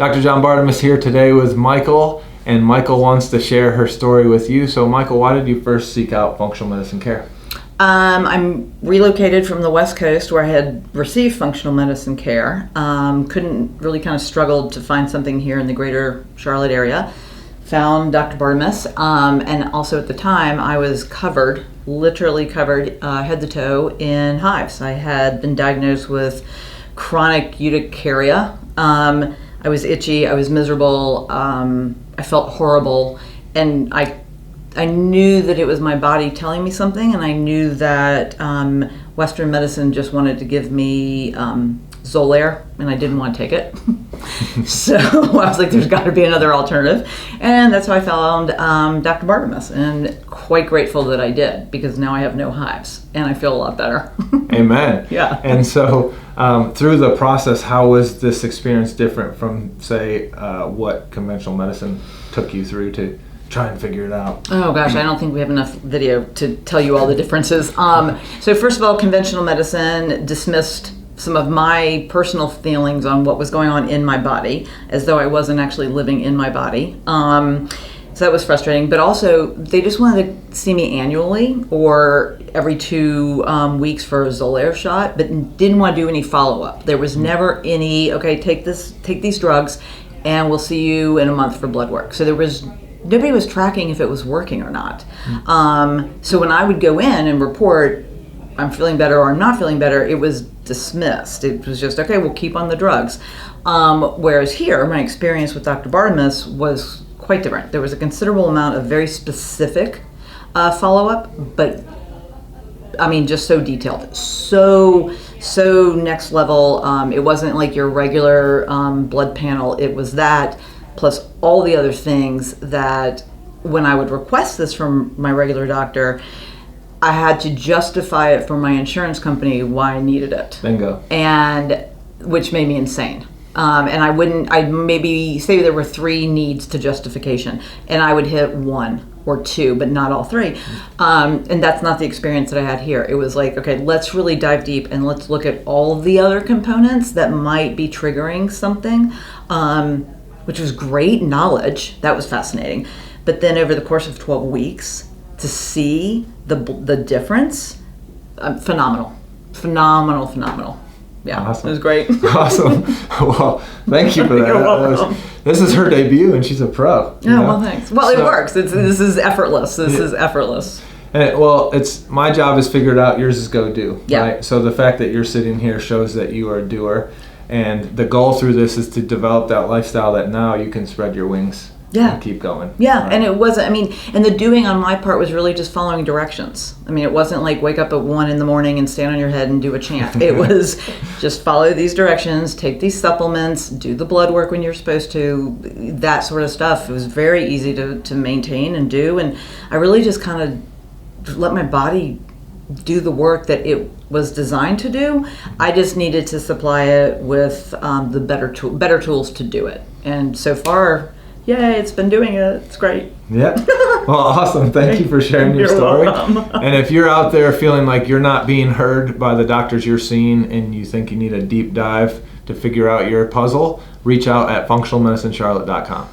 Dr. John Bartemus here today with Michael, and Michael wants to share her story with you. So Michael, why did you first seek out functional medicine care? I'm relocated from the West Coast where I had received functional medicine care. Couldn't really kind of struggled to find something here in the greater Charlotte area. Found Dr. Bartemus, and also at the time I was literally covered head to toe in hives. I had been diagnosed with chronic urticaria. I was itchy, I was miserable, I felt horrible, and I knew that it was my body telling me something, and I knew that Western medicine just wanted to give me Xolair, and I didn't want to take it. So I was like, there's got to be another alternative. And that's how I found Dr. Bartemus, and quite grateful that I did, because now I have no hives, and I feel a lot better. Amen. Yeah. And so through the process, how was this experience different from, say, what conventional medicine took you through to try and figure it out? Oh gosh, I don't think we have enough video to tell you all the differences. So first of all, conventional medicine dismissed some of my personal feelings on what was going on in my body, as though I wasn't actually living in my body. So that was frustrating, but also they just wanted to see me annually or every 2 weeks for a Xolair shot, but didn't want to do any follow-up. There was never any, okay, take these drugs and we'll see you in a month for blood work. So nobody was tracking if it was working or not. So when I would go in and report, I'm feeling better or I'm not feeling better, it was dismissed. It was just, okay, we'll keep on the drugs. Whereas here, my experience with Dr. Bartemus was quite different. There was a considerable amount of very specific follow-up, but I mean, just so detailed, so next level. It wasn't like your regular blood panel. It was that plus all the other things that when I would request this from my regular doctor, I had to justify it for my insurance company why I needed it. Bingo. And which made me insane. And I'd maybe say there were 3 needs to justification, and I would hit 1 or 2, but not all 3. And that's not the experience that I had here. It was like, okay, let's really dive deep and let's look at all the other components that might be triggering something, which was great knowledge. That was fascinating. But then over the course of 12 weeks, to see the difference, phenomenal. Yeah, awesome. It was great. Awesome. Well, thank you for that. You're welcome. This is her debut, and she's a pro. Yeah, well, thanks. Well, it works. This is effortless. This is effortless. And it's my job is figure it out. Yours is go do. Yeah. Right. So the fact that you're sitting here shows that you are a doer, and the goal through this is to develop that lifestyle that now you can spread your wings. Yeah. And keep going. Yeah, right. And it wasn't, and the doing on my part was really just following directions. It wasn't like wake up at 1 a.m. and stand on your head and do a chant. It was just follow these directions, take these supplements, do the blood work when you're supposed to, that sort of stuff. It was very easy to maintain and do, and I really just kind of let my body do the work that it was designed to do. I just needed to supply it with the better tools to do it. And so far, yay, it's been doing it. It's great. Yeah. Well, awesome. Thank you for sharing your story. Welcome. And if you're out there feeling like you're not being heard by the doctors you're seeing and you think you need a deep dive to figure out your puzzle, reach out at functionalmedicinecharlotte.com.